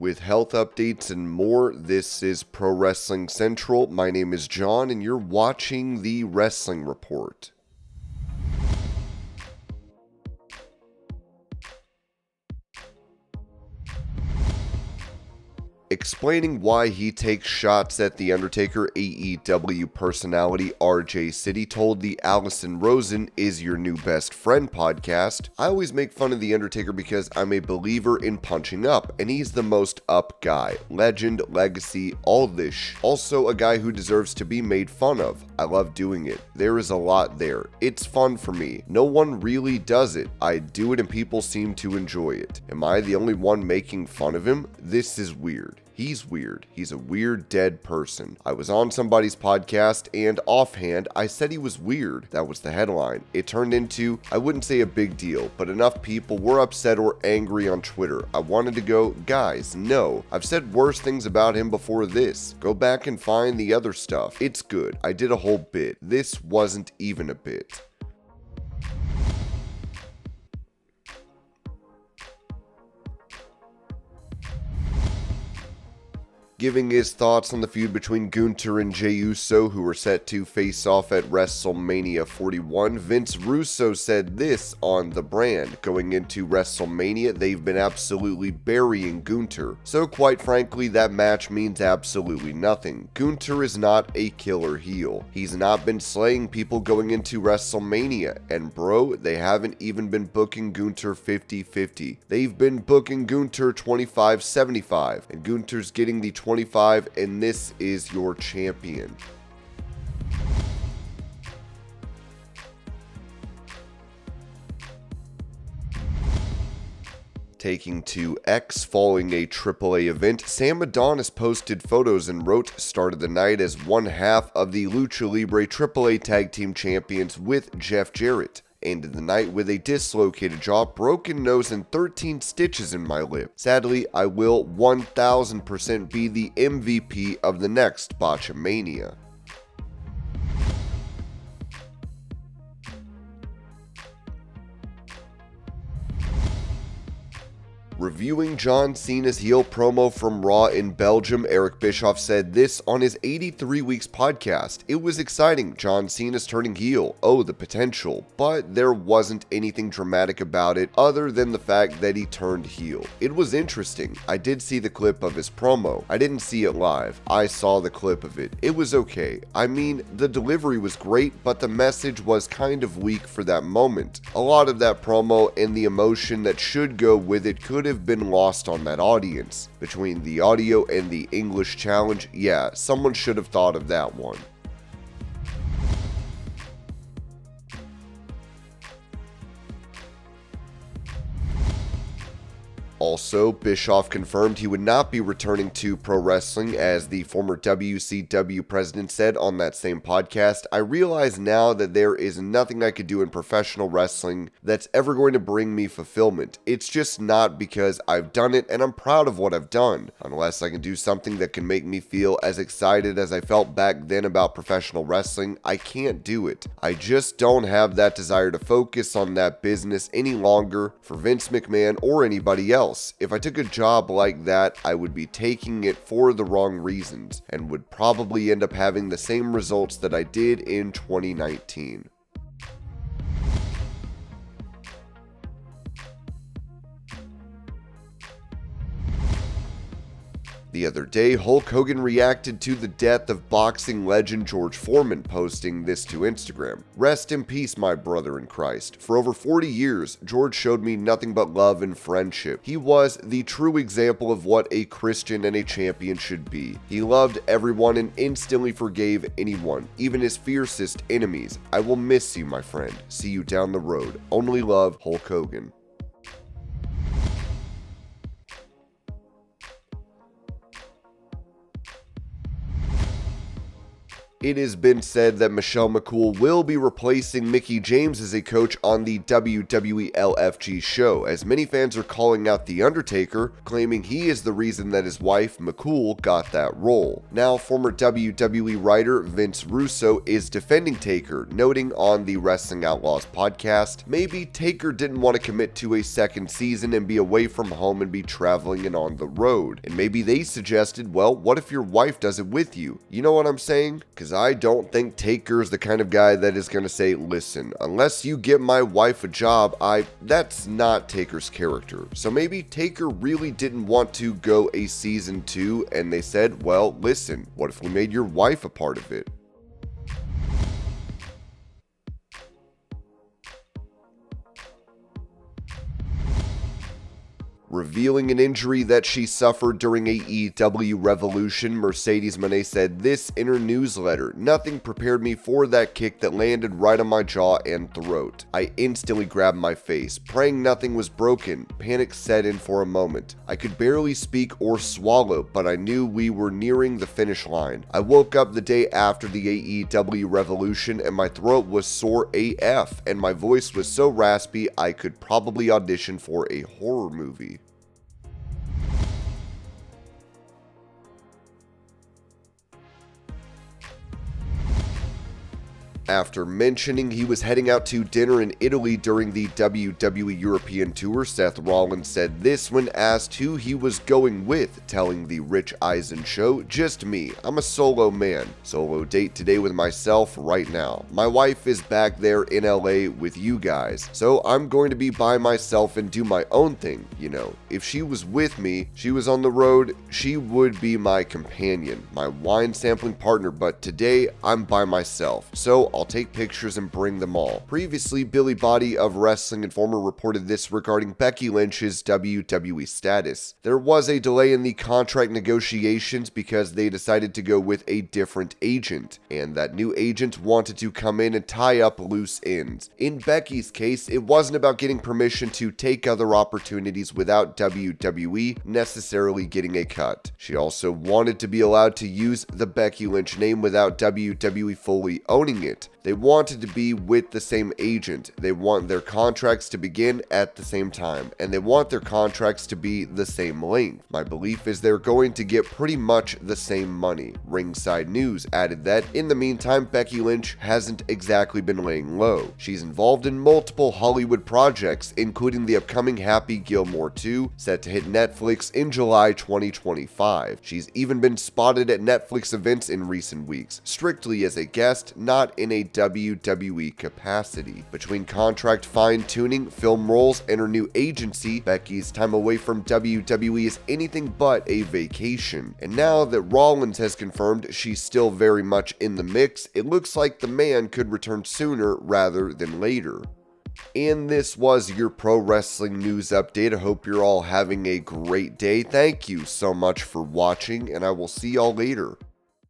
With health updates and more, this is Pro Wrestling Central. My name is John, and you're watching the Wrestling Report. Explaining why he takes shots at The Undertaker, AEW personality RJ City told the Allison Rosen Is Your New Best Friend podcast, I always make fun of The Undertaker because I'm a believer in punching up, and he's the most up guy. Legend, legacy, all this. Also a guy who deserves to be made fun of. I love doing it. There is a lot there. It's fun for me. No one really does it. I do it and people seem to enjoy it. Am I the only one making fun of him? This is weird. He's weird. He's a weird dead person. I was on somebody's podcast and offhand, I said he was weird. That was the headline. It turned into, I wouldn't say a big deal, but enough people were upset or angry on Twitter. I wanted to go, guys, no. I've said worse things about him before this. Go back and find the other stuff. It's good. I did a whole bit. This wasn't even a bit. Giving his thoughts on the feud between Gunther and Jey Uso, who were set to face off at WrestleMania 41, Vince Russo said this on The Brand. Going into WrestleMania, they've been absolutely burying Gunther. So quite frankly, that match means absolutely nothing. Gunther is not a killer heel. He's not been slaying people going into WrestleMania. And bro, they haven't even been booking Gunther 50-50. They've been booking Gunther 25-75. And Gunther's getting the 25, and this is your champion. Taking to X following a AAA event, Sam Adonis posted photos and wrote, started the night as one half of the Lucha Libre AAA Tag Team Champions with Jeff Jarrett. Ended the night with a dislocated jaw, broken nose, and 13 stitches in my lip. Sadly, I will 1000% be the MVP of the next Botchamania. Reviewing John Cena's heel promo from Raw in Belgium, Eric Bischoff said this on his 83 Weeks podcast. It was exciting. John Cena's turning heel. Oh, the potential. But there wasn't anything dramatic about it other than the fact that he turned heel. It was interesting. I did see the clip of his promo. I didn't see it live. I saw the clip of it. It was okay. I mean, the delivery was great, but the message was kind of weak for that moment. A lot of that promo and the emotion that should go with it could have been lost on that audience. Between the audio and the English challenge, yeah, someone should have thought of that one. Also, Bischoff confirmed he would not be returning to pro wrestling. As the former WCW president said on that same podcast, I realize now that there is nothing I could do in professional wrestling that's ever going to bring me fulfillment. It's just not, because I've done it and I'm proud of what I've done. Unless I can do something that can make me feel as excited as I felt back then about professional wrestling, I can't do it. I just don't have that desire to focus on that business any longer for Vince McMahon or anybody else. If I took a job like that, I would be taking it for the wrong reasons and would probably end up having the same results that I did in 2019. The other day, Hulk Hogan reacted to the death of boxing legend George Foreman, posting this to Instagram. Rest in peace, my brother in Christ. For over 40 years, George showed me nothing but love and friendship. He was the true example of what a Christian and a champion should be. He loved everyone and instantly forgave anyone, even his fiercest enemies. I will miss you, my friend. See you down the road. Only love, Hulk Hogan. It has been said that Michelle McCool will be replacing Mickie James as a coach on the WWE LFG show, as many fans are calling out The Undertaker, claiming he is the reason that his wife, McCool, got that role. Now, former WWE writer Vince Russo is defending Taker, noting on the Wrestling Outlaws podcast, maybe Taker didn't want to commit to a second season and be away from home and be traveling and on the road. And maybe they suggested, well, what if your wife does it with you? You know what I'm saying? Because I don't think Taker's the kind of guy that is going to say, listen, unless you get my wife a job, that's not Taker's character. So maybe Taker really didn't want to go a season 2 and they said, well, listen, what if we made your wife a part of it? Revealing an injury that she suffered during AEW Revolution, Mercedes Moné said this in her newsletter, "Nothing prepared me for that kick that landed right on my jaw and throat. I instantly grabbed my face, praying nothing was broken. Panic set in for a moment. I could barely speak or swallow, but I knew we were nearing the finish line. I woke up the day after the AEW Revolution and my throat was sore AF, and my voice was so raspy I could probably audition for a horror movie." After mentioning he was heading out to dinner in Italy during the WWE European Tour, Seth Rollins said this when asked who he was going with, telling the Rich Eisen show, "Just me. I'm a solo man. Solo date today with myself right now. My wife is back there in LA with you guys, so I'm going to be by myself and do my own thing, you know. If she was with me, she was on the road, she would be my companion, my wine sampling partner, but today I'm by myself, so I'll take pictures and bring them all." Previously, Billy Body of Wrestling Informer reported this regarding Becky Lynch's WWE status. There was a delay in the contract negotiations because they decided to go with a different agent, and that new agent wanted to come in and tie up loose ends. In Becky's case, it wasn't about getting permission to take other opportunities without WWE necessarily getting a cut. She also wanted to be allowed to use the Becky Lynch name without WWE fully owning it. They wanted to be with the same agent. They want their contracts to begin at the same time, and they want their contracts to be the same length. My belief is they're going to get pretty much the same money. Ringside News added that, in the meantime, Becky Lynch hasn't exactly been laying low. She's involved in multiple Hollywood projects, including the upcoming Happy Gilmore 2, set to hit Netflix in July 2025. She's even been spotted at Netflix events in recent weeks, strictly as a guest, not in a WWE capacity. Between contract fine-tuning, film roles, and her new agency, Becky's time away from WWE is anything but a vacation. And now that Rollins has confirmed she's still very much in the mix, it looks like the man could return sooner rather than later. And this was your pro wrestling news update. I hope you're all having a great day. Thank you so much for watching, and I will see y'all later.